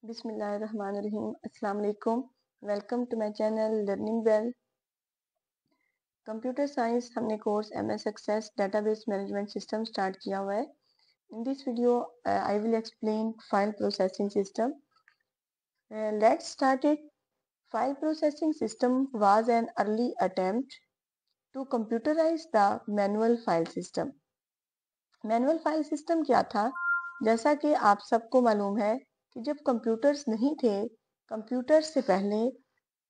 बिस्मिल्लाहिर्रहमानिर्रहीम। अस्सलाम वालेकुम। Welcome to my channel learning well. Computer science हमने course MS Access database management system start किया हुआ है। In this video I will explain file processing system. Let's start it. File processing system was an early attempt to computerise the manual file system. Manual file system क्या था? जैसा कि आप सबको मालूम है कि जब कंप्यूटर्स नहीं थे, कंप्यूटर्स से पहले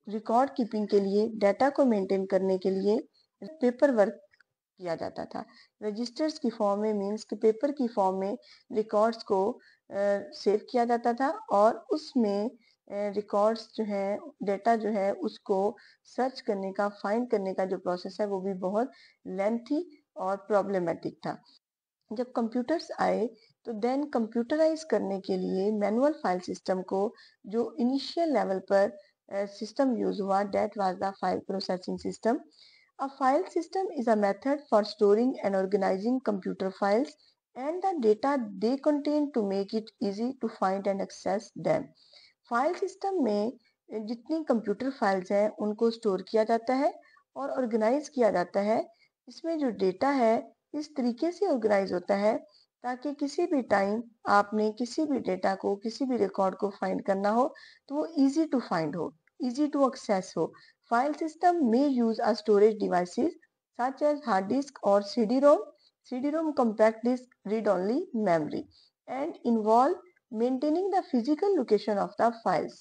रिकॉर्ड कीपिंग के लिए, डाटा को मेंटेन करने के लिए पेपर वर्क किया जाता था। रजिस्टर्स की फॉर्म में, मीन्स कि पेपर की फॉर्म में रिकॉर्ड्स को सेव किया जाता था और उसमें रिकॉर्ड्स जो है, डेटा जो है, उसको सर्च करने का, फाइंड करने का जो प्रोसेस है वो भी बहुत लेंथी और प्रॉब्लमेटिक था। जब कंप्यूटर्स आए तो देन कंप्यूटराइज करने के लिए मैनुअल फाइल सिस्टम को जो इनिशियल लेवल पर सिस्टम यूज हुआ, that was the file processing system. A file system is a method for storing and organizing computer files and the data they contain to make it easy to find and access them. File system में जितनी computer files हैं उनको store किया जाता है और organise किया जाता है। इसमें जो डेटा है इस तरीके से ऑर्गेनाइज होता है ताकि किसी भी टाइम आपने किसी भी डेटा को, किसी भी रिकॉर्ड को फाइंड करना हो तो वो इजी टू फाइंड हो, इजी टू एक्सेस हो। फाइल सिस्टम में use a storage devices such as hard disk or CD-ROM, compact disk, read-only memory, and involve maintaining the physical location of the files.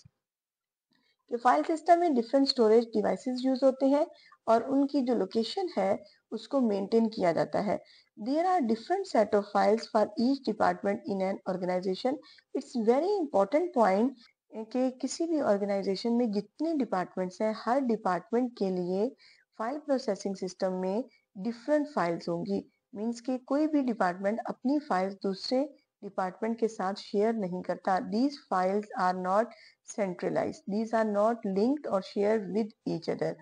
कि file system में different storage devices use होते हैं और उनकी जो location है उसको मेंटेन किया जाता है। There are different set of files for each department in an organisation. It's very important point कि किसी भी ऑर्गेनाइजेशन में जितने डिपार्टमेंट्स हैं, हर डिपार्टमेंट के लिए फाइल प्रोसेसिंग सिस्टम में डिफरेंट फाइल्स होंगी। मीन्स कि कोई भी डिपार्टमेंट अपनी फाइल्स दूसरे डिपार्टमेंट के साथ शेयर नहीं करता। These files are not centralized. These are not linked or shared with each other.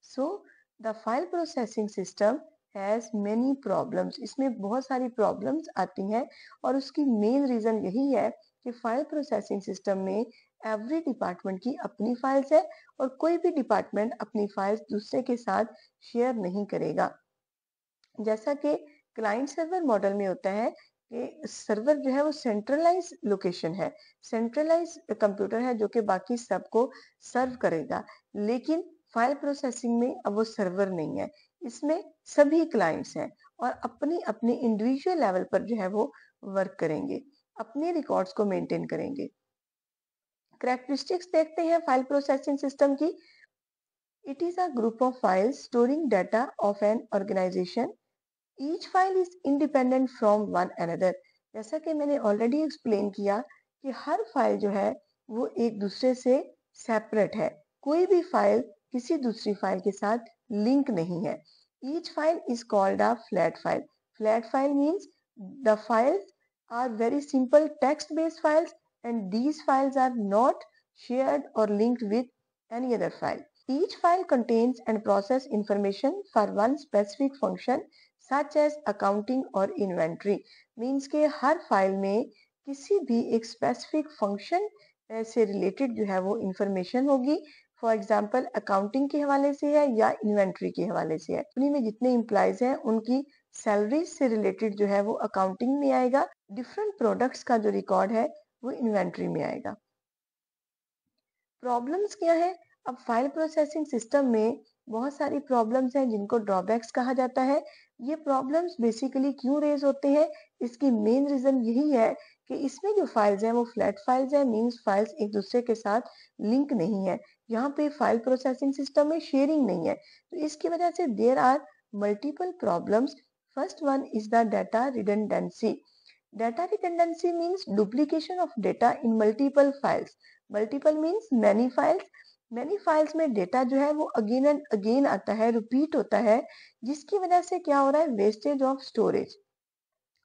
So the file processing system has many problems. इसमें बहुत सारी problems आती हैं और उसकी main reason यही है कि फाइल प्रोसेसिंग सिस्टम में एवरी डिपार्टमेंट की अपनी फाइल्स है और कोई भी डिपार्टमेंट अपनी फाइल्स दूसरे के साथ शेयर नहीं करेगा। जैसा कि क्लाइंट सर्वर मॉडल में होता है कि सर्वर जो है वो सेंट्रलाइज लोकेशन है, सेंट्रलाइज कंप्यूटर है जो कि बाकी सबको सर्व करेगा। लेकिन फाइल प्रोसेसिंग में अब वो सर्वर नहीं है, इसमें सभी क्लाइंट्स हैं और अपनी अपनी इंडिविजुअल लेवल पर जो है वो वर्क करेंगे, अपने रिकॉर्ड्स को मेंटेन करेंगे। कैरेक्टरिस्टिक्स देखते हैं फाइल प्रोसेसिंग सिस्टम की। It is a group of files storing data of an organisation. Each file is independent from one another. जैसा कि मैंने ऑलरेडी एक्सप्लेन किया कि हर फाइल जो है वो एक दूसरे से सेपरेट है, कोई भी फाइल किसी दूसरी फाइल के साथ लिंक नहीं है। Each file is called a flat file. Flat file means the files are very simple text based files and these files are not shared or linked with any other file. Each file contains and process information for one specific function such as accounting or inventory. Means के हर file में किसी भी एक specific function से related जो है वो information होगी। फॉर एग्जाम्पल अकाउंटिंग के हवाले से है या इन्वेंट्री के हवाले से है। कंपनी में जितने एम्प्लॉयज हैं उनकी सैलरीज से रिलेटेड जो है वो अकाउंटिंग में आएगा। डिफरेंट प्रोडक्ट्स का जो रिकॉर्ड है वो इन्वेंट्री में आएगा। प्रॉब्लम्स क्या है? अब फाइल प्रोसेसिंग सिस्टम में बहुत सारी प्रॉब्लम्स हैं जिनको ड्रॉबैक्स कहा जाता है। ये प्रॉब्लम्स बेसिकली क्यों रेज होते हैं? इसकी मेन रीजन यही है कि इसमें जो फाइल्स हैं वो फ्लैट फाइल्स हैं, मींस फाइल्स एक दूसरे के साथ लिंक नहीं है। यहाँ पे फाइल प्रोसेसिंग सिस्टम में शेयरिंग नहीं है, तो इसकी वजह से there are multiple problems. First one is the data redundancy. Data redundancy means duplication of data in multiple files. Multiple means many files. Many files में डेटा जो है वो अगेन एंड अगेन आता है, रिपीट होता है, जिसकी वजह से क्या हो रहा है? Wastage of storage,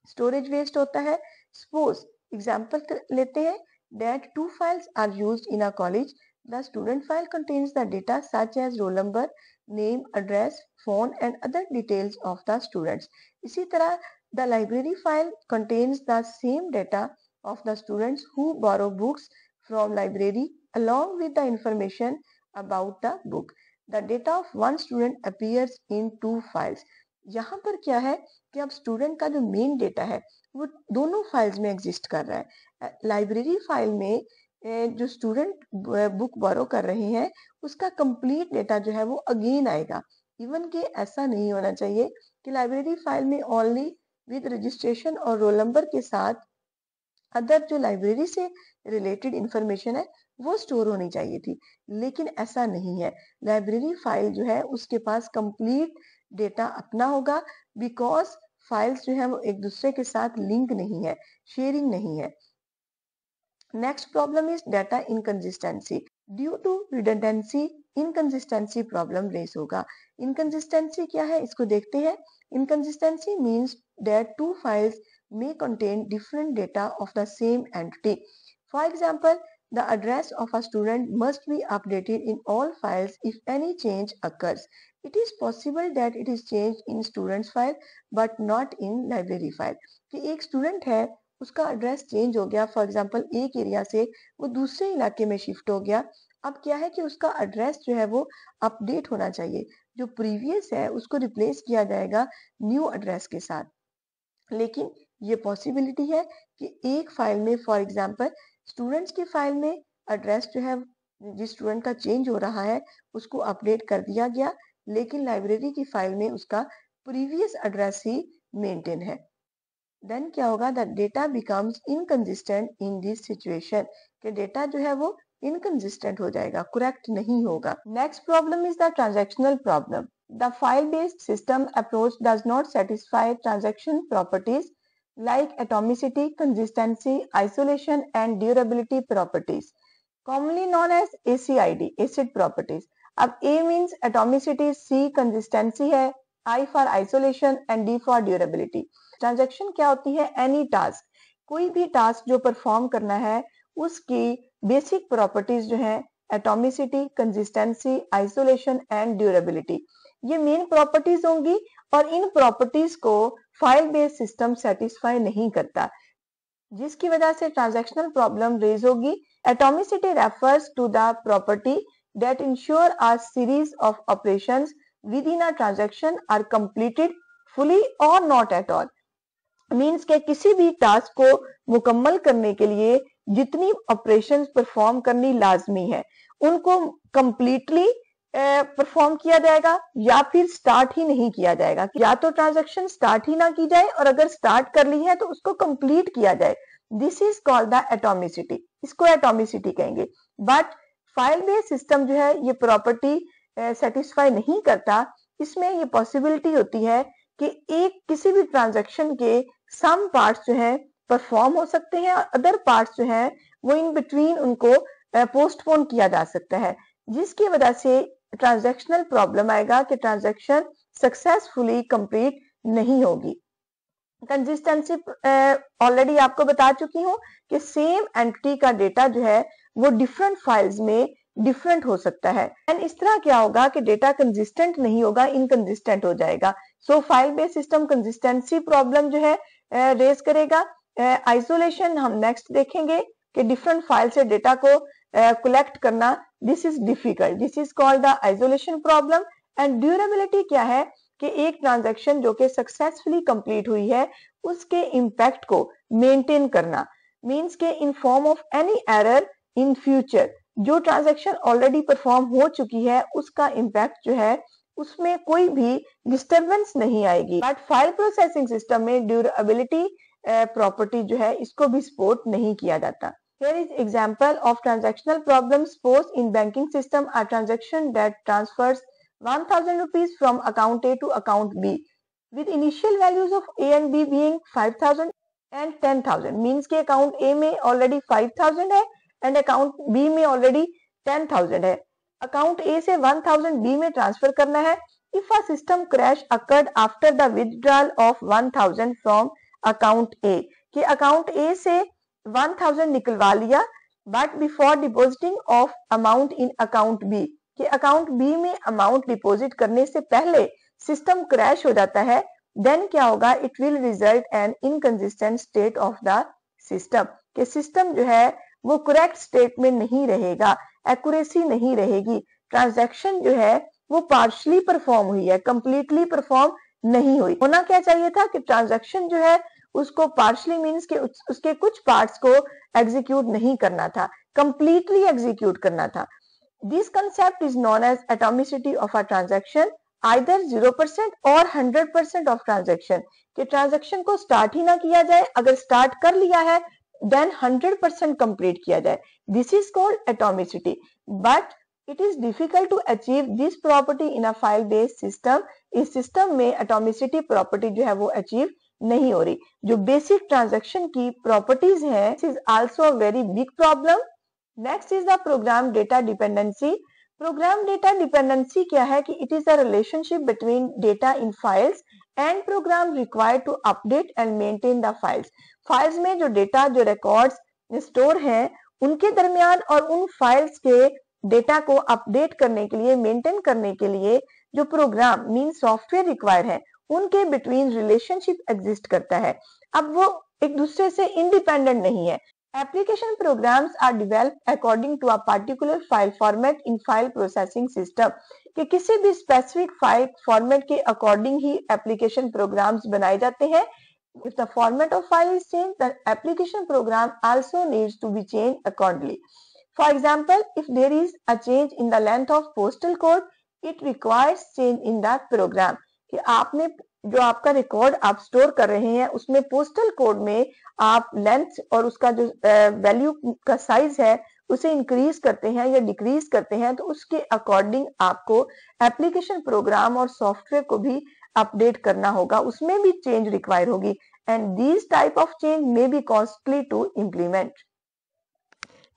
storage waste होता है। सपोज एग्जांपल लेते हैं that two files are used in a college. The student file contains the data such as roll number, name, address, phone and other details of the students. इसी तरह the library file contains the same data of the students who borrow books from library along with the information about the book. The data of one student appears in two files. यहाँ पर क्या है कि अब student का जो main data है वो दोनों फाइल्स में एग्जिस्ट कर रहा है। लाइब्रेरी फाइल में जो स्टूडेंट बुक बोरो कर रहे हैं उसका कंप्लीट डेटा जो है वो अगेन आएगा। इवन कि ऐसा नहीं होना चाहिए कि लाइब्रेरी फाइल में ओनली विद रजिस्ट्रेशन और रोल नंबर के साथ अदर जो लाइब्रेरी से रिलेटेड इंफॉर्मेशन है वो स्टोर होनी चाहिए थी, लेकिन ऐसा नहीं है। लाइब्रेरी फाइल जो है उसके पास कंप्लीट डेटा अपना होगा, बिकॉज फाइल्स जो है वो एक दूसरे के साथ लिंक नहीं है, शेयरिंग नहीं है। Next problem is data inconsistency. Due to redundancy inconsistency problem raise होगा। इनकंसिस्टेंसी क्या है इसको देखते हैं। Inconsistency means that two files may contain different data of the same entity. For example, the address of a student must be updated in all files if any change occurs. It is possible that it is changed in student's file but not in library file. कि एक student है उसका address change हो गया, for example एक area से वो दूसरे इलाके में शिफ्ट हो गया। अब क्या है कि उसका एड्रेस जो है वो अपडेट होना चाहिए, जो प्रीवियस है उसको रिप्लेस किया जाएगा न्यू एड्रेस के साथ। लेकिन ये पॉसिबिलिटी है कि एक फाइल में फॉर एग्जांपल स्टूडेंट्स की फाइल में एड्रेस जो है जिस स्टूडेंट का चेंज हो रहा है उसको अपडेट कर दिया गया, लेकिन लाइब्रेरी की फाइल में उसका प्रीवियस एड्रेस ही मेंटेन है। देन क्या होगा, the data becomes inconsistent in this situation, कि डेटा जो है वो इनकंसिस्टेंट हो जाएगा, करेक्ट नहीं होगा। Next problem is the transactional problem. The file-based system approach does not satisfy transaction properties like atomicity, consistency, isolation, and durability properties, commonly known as ACID, acid properties. अब A means atomicity, C consistency है, I for isolation and D for durability. Transaction क्या होती है? Any task, कोई भी task जो perform करना है उसकी बेसिक प्रॉपर्टीज जो है atomicity, consistency, isolation and durability, ये मेन प्रॉपर्टीज होंगी और इन प्रॉपर्टीज को फाइल बेस्ड सिस्टम सेटिस्फाई नहीं करता, जिसकी वजह से ट्रांजैक्शनल प्रॉब्लम रेज होगी। Atomicity refers to the property that ensure a series of operations within a transaction are completed fully और नॉट एट ऑल। मीन्स के किसी भी टास्क को मुकम्मल करने के लिए जितनी ऑपरेशंस परफॉर्म करनी लाजमी है उनको कंप्लीटली परफॉर्म किया जाएगा या फिर स्टार्ट ही नहीं किया जाएगा। या तो ट्रांजैक्शन स्टार्ट ही ना की जाए और अगर स्टार्ट कर ली है तो उसको कंप्लीट किया जाए। This is called the atomicity, इसको एटॉमिसिटी कहेंगे। बट फाइल बेस्ड सिस्टम जो है ये प्रॉपर्टी सेटिस्फाई नहीं करता। इसमें ये पॉसिबिलिटी होती है कि एक किसी भी ट्रांजैक्शन के सम पार्ट्स जो है परफॉर्म हो सकते हैं और अदर पार्ट्स जो है वो इन बिटवीन उनको पोस्टपोन किया जा सकता है, जिसकी वजह से ट्रांजैक्शनल प्रॉब्लम आएगा कि ट्रांजैक्शन सक्सेसफुली कंप्लीट नहीं होगी। कंसिस्टेंसी ऑलरेडी आपको बता चुकी हूँ कि सेम एंटिटी का डेटा जो है वो डिफरेंट फाइल्स में डिफरेंट हो सकता है एंड इस तरह क्या होगा कि डेटा कंसिस्टेंट नहीं होगा, इनकंसिस्टेंट हो जाएगा। So file based system consistency problem जो है रेज करेगा। आइसोलेशन हम नेक्स्ट देखेंगे कि डिफरेंट फाइल से डेटा को कलेक्ट करना, this is difficult, this is called the isolation problem. And durability क्या है कि एक ट्रांजैक्शन जो कि सक्सेसफुली कंप्लीट हुई है उसके इंपैक्ट को मेंटेन करना, मींस के in form of any error in future, जो ट्रांजैक्शन ऑलरेडी परफॉर्म हो चुकी है उसका इंपैक्ट जो है उसमें कोई भी डिस्टरबेंस नहीं आएगी। बट फाइल प्रोसेसिंग सिस्टम में ड्यूरेबिलिटी प्रॉपर्टी जो है इसको भी सपोर्ट नहीं किया जाता। Here is example of transactional problems. Suppose in banking system a transaction that transfers 1000 rupees from account A to account B with initial values of A and B being 5000 and 10000, means के account A में already 5000 है and account B में already 10000 है। account A से 1000 B में transfer करना है। If a system crash occurred after the withdrawal of 1000 from account A, कि account A से 1000 निकलवा लिया but before depositing of amount in account B, कि अकाउंट बी में अमाउंट डिपॉजिट करने से पहले सिस्टम क्रैश हो जाता है, देन क्या होगा, it will result an inconsistent state of the system, कि सिस्टम जो है वो करेक्ट स्टेट में नहीं रहेगा, एक्यूरेसी नहीं रहेगी, ट्रांजैक्शन जो है वो पार्शली परफॉर्म हुई है, कंप्लीटली परफॉर्म नहीं हुई। होना क्या चाहिए था कि ट्रांजैक्शन जो है उसको पार्शली मीन्स के उसके कुछ पार्ट्स को एग्जीक्यूट नहीं करना था, कंप्लीटली एग्जीक्यूट करना था। This concept is known as atomicity of a transaction, either 0% और 100% ऑफ ट्रांजैक्शन, कि ट्रांजैक्शन को स्टार्ट ही ना किया जाए, अगर स्टार्ट कर लिया है देन 100% कंप्लीट किया जाए। This is called atomicity, but it is difficult to achieve this property in a file based system. इस सिस्टम में एटॉमिसिटी प्रॉपर्टी जो है वो अचीव नहीं हो रही। जो बेसिक ट्रांजैक्शन की प्रॉपर्टीज है, this is also a very big problem. Next is the program data dependency. Program data dependency क्या है कि it is a relationship between data in files and program required to update and maintain the files. Files में जो data, जो records store हैं उनके दरमियान और उन फाइल्स के डेटा को अपडेट करने के लिए, मेंटेन करने के लिए जो प्रोग्राम मीन सॉफ्टवेयर रिक्वायर्ड है उनके बिटवीन रिलेशनशिप एग्जिस्ट करता है। अब वो एक दूसरे से इंडिपेंडेंट नहीं है। Application programs are developed according to a particular file format in file processing system, कि किसी भी स्पेसिफिक फाइल फॉर्मेट के अकॉर्डिंग ही एप्लीकेशन प्रोग्राम्स बनाए जाते हैं। If the format of file is changed, the application program also needs to be changed accordingly. For example, if there is a change in the length of postal code, it requires change in the program, कि आपने जो आपका record आप store कर रहे हैं उसमें postal code में आप लेंथ और उसका जो वैल्यू का साइज है उसे इंक्रीज करते हैं या डिक्रीज करते हैं, तो उसके अकॉर्डिंग आपको एप्लीकेशन प्रोग्राम और सॉफ्टवेयर को भी अपडेट करना होगा, उसमें भी चेंज रिक्वायर होगी। And these type of change may be costly to implement.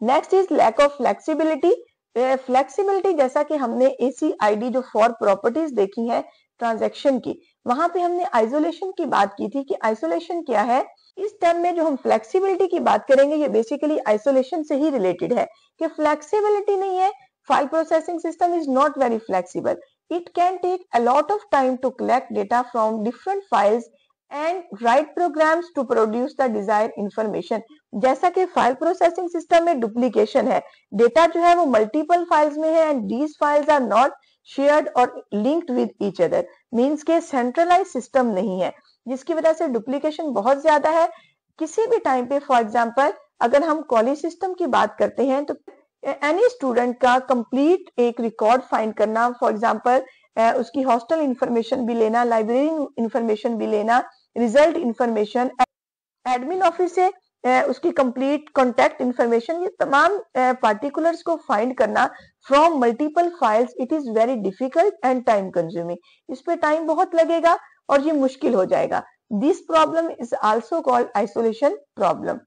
Next is lack of flexibility. Flexibility, जैसा कि हमने ACID जो 4 प्रॉपर्टीज देखी है ट्रांजैक्शन की, वहां पे हमने आइसोलेशन की बात की थी कि आइसोलेशन क्या है। इस टर्म में जो हम फ्लेक्सिबिलिटी की बात करेंगे ये बेसिकली आइसोलेशन से ही रिलेटेड है, कि फ्लेक्सिबिलिटी नहीं है। File processing system is not very flexible, it can take a lot of time to collect data from different files and write programs to produce the desired information. जैसा कि file processing system में duplication है, data जो है वो multiple files में है and these files are not shared और linked with each other, means के सेंट्रलाइज सिस्टम नहीं है, जिसकी वजह से डुप्लीकेशन बहुत ज्यादा है। किसी भी टाइम पे, फॉर एग्जांपल अगर हम कॉलेज सिस्टम की बात करते हैं तो एनी स्टूडेंट का कंप्लीट एक रिकॉर्ड फाइंड करना, फॉर एग्जांपल उसकी हॉस्टल इंफॉर्मेशन भी लेना, लाइब्रेरी इंफॉर्मेशन भी लेना, रिजल्ट इंफॉर्मेशन, एडमिन ऑफिस से उसकी कंप्लीट कॉन्टैक्ट इंफॉर्मेशन, ये तमाम पार्टिकुलर्स को फाइंड करना from multiple files, it is very difficult and time consuming. इस पे टाइम बहुत लगेगा और ये मुश्किल हो जाएगा। This problem is also called isolation problem.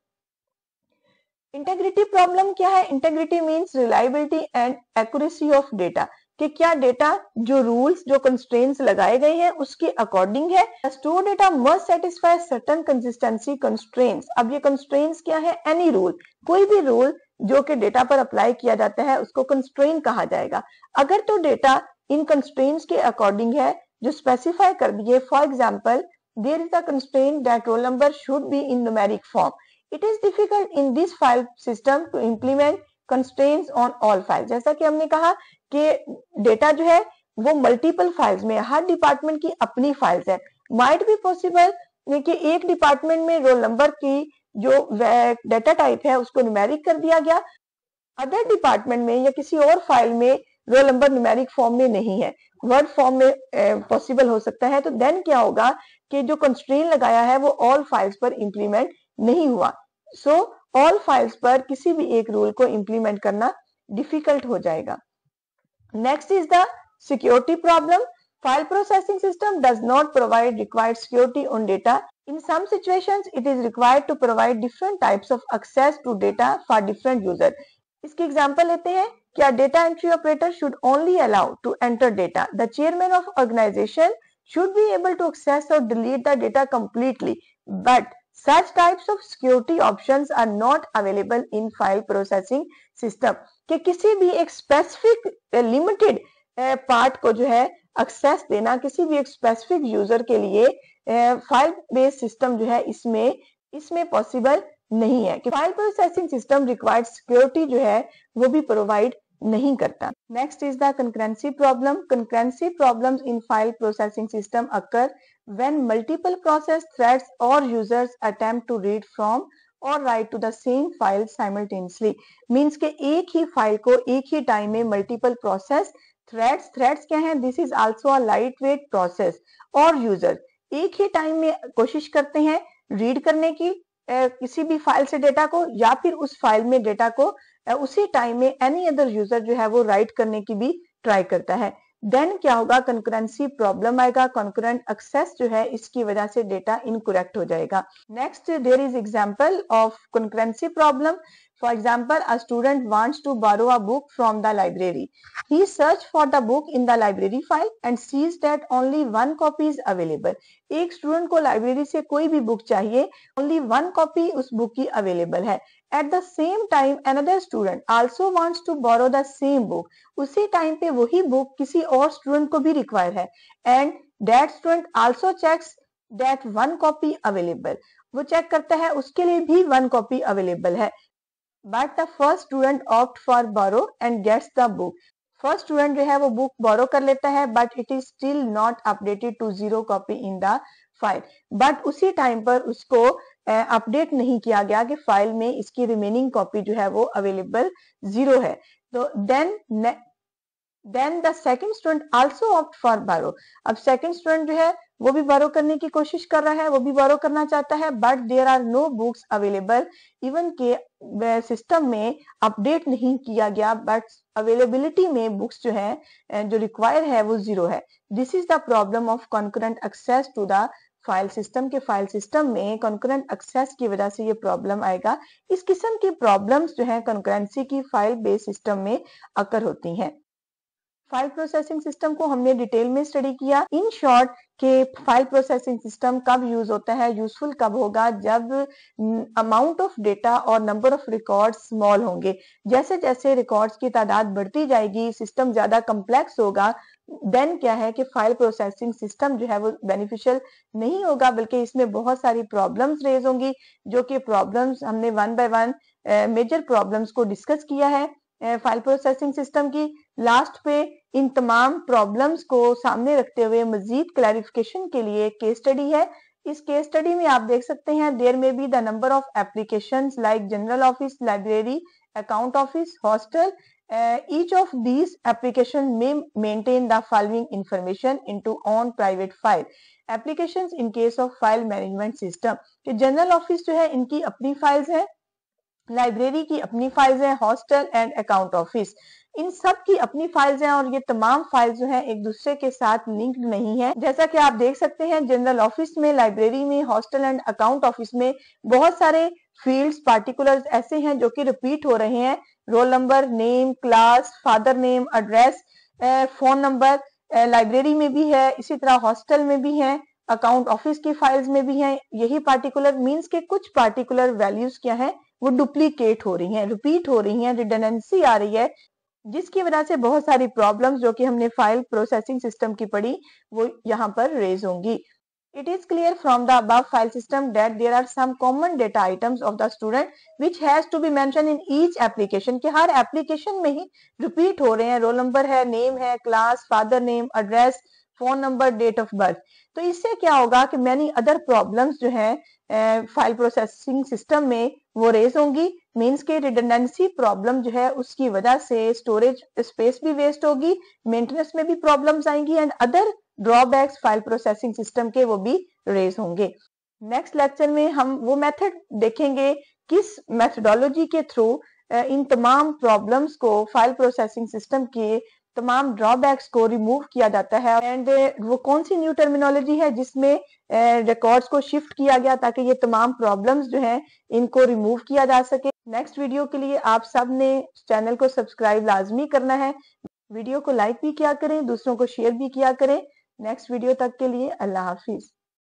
Integrity problem क्या है? Integrity means reliability and accuracy of data, कि क्या डेटा जो रूल्स, जो कंस्ट्रेंट्स लगाए गए हैं उसके अकॉर्डिंग है। Store data must satisfy certain consistency constraints. अब ये कंस्ट्रेंट्स क्या है? एनी रूल, कोई भी रूल जो कि डेटा पर अप्लाई किया जाता है उसको कंस्ट्रेंट कहा जाएगा। अगर तो डेटा इन कंस्ट्रेंट्स के अकॉर्डिंग है जो स्पेसिफाई कर दिए, for example there is a constraint that roll number should be in numeric form, it is difficult in this file system to implement constraints on all file. जैसा कि हमने कहा कि डेटा जो है वो मल्टीपल फाइल्स में, हर डिपार्टमेंट की अपनी फाइल्स है। माइट बी पॉसिबल कि एक डिपार्टमेंट में रोल नंबर की जो डेटा टाइप है उसको न्यूमेरिक कर दिया गया, अदर डिपार्टमेंट में या किसी और फाइल में रोल नंबर न्यूमेरिक फॉर्म में नहीं है, वर्ड फॉर्म में पॉसिबल हो सकता है। तो देन क्या होगा कि जो कंस्ट्रेंट लगाया है वो ऑल फाइल्स पर इंप्लीमेंट नहीं हुआ। सो ऑल फाइल्स पर किसी भी एक रूल को इंप्लीमेंट करना डिफिकल्ट हो जाएगा। Next is the security problem. File processing system does not provide required security on data. In some situations, it is required to provide different types of access to data for different users. इसकी example लेते हैं कि a data entry operator should only allow to enter data. The chairman of organization should be able to access or delete the data completely, but such types of security options are not available in file processing system. कि किसी भी एक specific limited part को जो है access देना किसी भी एक स्पेसिफिक यूजर के लिए फाइल बेस्ड सिस्टम जो है इसमें पॉसिबल नहीं है कि file processing system required security जो है वो भी प्रोवाइड नहीं करता। Next is the concurrency problem. Concurrency problems in file processing system occur when multiple process threads और users attempt to read from और write to the same file simultaneously. Means के एक ही फाइल को एक ही टाइम में मल्टीपल प्रोसेस थ्रेड्स क्या है, this is also a light weight process, और यूजर एक ही टाइम में कोशिश करते हैं रीड करने की किसी भी फाइल से डेटा को, या फिर उस फाइल में डेटा को उसी टाइम में एनी अदर यूजर जो है वो राइट करने की भी ट्राई करता है। देन क्या होगा, कंकरेंसी प्रॉब्लम आएगा, कंकरेंट एक्सेस जो है इसकी वजह से डेटा इनकरेक्ट हो जाएगा। Next there is example of concurrency problem. For example, a student wants to borrow a book from the library. He searches for the book in the library file and sees that only one copy is available. एक student को library से कोई भी book चाहिए, only one copy उस book की available है। At the same time, another student also wants to borrow the same book. उसी टाइम पे वही बुक किसी और स्टूडेंट को भी रिक्वायर है, and that student also checks that one copy available. वो चेक करता है उसके लिए भी one copy अवेलेबल है। But the first student opt for borrow and gets the book. First student जो है वो बुक बोरो कर लेता है, but it is still not updated to 0 copy in the file. But उसी टाइम पर उसको अपडेट नहीं किया गया कि फाइल में इसकी रिमेनिंग कॉपी जो है वो अवेलेबल 0 है। तो then the second student also opt for borrow. अब सेकंड स्टूडेंट जो है वो भी बोरो करने की कोशिश कर रहा है, वो भी बोरो करना चाहता है, but there are no books available. Even के सिस्टम में अपडेट नहीं किया गया, बट अवेलेबिलिटी में बुक्स जो है जो रिक्वायर है वो 0 है। This is the problem of concurrent access to the file system. के फाइल सिस्टम में कॉन्करेंट एक्सेस की वजह से ये प्रॉब्लम आएगा। इस किस्म की प्रॉब्लम्स जो है कॉन्करेंसी की फाइल बेस्ड सिस्टम में अकर होती हैं। फाइल प्रोसेसिंग सिस्टम को हमने डिटेल में स्टडी किया। इन शॉर्ट के फाइल प्रोसेसिंग सिस्टम कब यूज होता है, यूजफुल कब होगा, जब अमाउंट ऑफ डेटा और नंबर ऑफ रिकॉर्ड्स स्मॉल होंगे। जैसे जैसे रिकॉर्ड्स की तादाद बढ़ती जाएगी, सिस्टम ज्यादा कम्प्लेक्स होगा, देन क्या है कि फाइल प्रोसेसिंग सिस्टम जो है वो बेनिफिशियल नहीं होगा, बल्कि इसमें बहुत सारी प्रॉब्लम्स रेज होंगी, जो कि प्रॉब्लम्स हमने one by one major problems को डिस्कस किया है फाइल प्रोसेसिंग सिस्टम की। लास्ट पे इन तमाम प्रॉब्लम्स को सामने रखते हुए मजीद क्लैरिफिकेशन के लिए केस स्टडी है। इस केस स्टडी में आप देख सकते हैं देयर में be the number of applications like general office, library, account office, hostel. each of these application may maintain the following information into own private file. Applications in case of file management system कि general office जो है इनकी अपनी files हैं, library की अपनी files हैं, hostel and account office in सब की अपनी फाइल्स हैं, और ये तमाम फाइल्स जो हैं एक दूसरे के साथ लिंक्ड नहीं है। जैसा कि आप देख सकते हैं जनरल ऑफिस में, लाइब्रेरी में, हॉस्टल एंड अकाउंट ऑफिस में बहुत सारे फील्ड्स पार्टिकुलर्स ऐसे हैं जो कि रिपीट हो रहे हैं। Roll number, name, class, father name, address, phone number library में भी है, इसी तरह हॉस्टल में भी है, अकाउंट ऑफिस की फाइल्स में भी है। यही पार्टिकुलर मींस के कुछ पार्टिकुलर वैल्यूज क्या है वो डुप्लीकेट हो रही हैं, रिपीट हो रही हैं, रिडंडेंसी आ रही है, जिसकी वजह से बहुत सारी प्रॉब्लम्स जो कि हमने फाइल प्रोसेसिंग सिस्टम की पढ़ी वो यहाँ पर रेज होंगी। It is clear from the above file system that there are some common data items of the student which has to be mentioned in each application कि हर एप्लीकेशन में ही repeat हो रहे हैं। रोल नंबर है, name है, class, father name, address, phone number, date of birth. तो इससे क्या होगा कि मैनी अदर प्रॉब्लम्स जो है फाइल प्रोसेसिंग सिस्टम में वो रेज होंगी। मीन्स के रिडंडेंसी प्रॉब्लम जो है उसकी वजह से स्टोरेज स्पेस भी वेस्ट होगी, मेंटेनेंस में भी प्रॉब्लम्स आएंगी, and other drawbacks file processing system के वो भी रेज होंगे। नेक्स्ट लेक्चर में हम वो मेथड देखेंगे किस मेथडोलॉजी के थ्रू इन तमाम प्रॉब्लम्स को, फाइल प्रोसेसिंग सिस्टम के तमाम ड्रॉबैक्स को रिमूव किया जाता है, एंड वो कौन सी न्यू टर्मिनोलॉजी है जिसमें रिकॉर्ड्स को शिफ्ट किया गया ताकि ये तमाम प्रॉब्लम्स जो हैं इनको रिमूव किया जा सके। नेक्स्ट वीडियो के लिए आप सब ने चैनल को सब्सक्राइब लाजमी करना है, वीडियो को लाइक भी किया करें, दूसरों को शेयर भी किया करें। नेक्स्ट वीडियो तक के लिए अल्लाह हाफिज।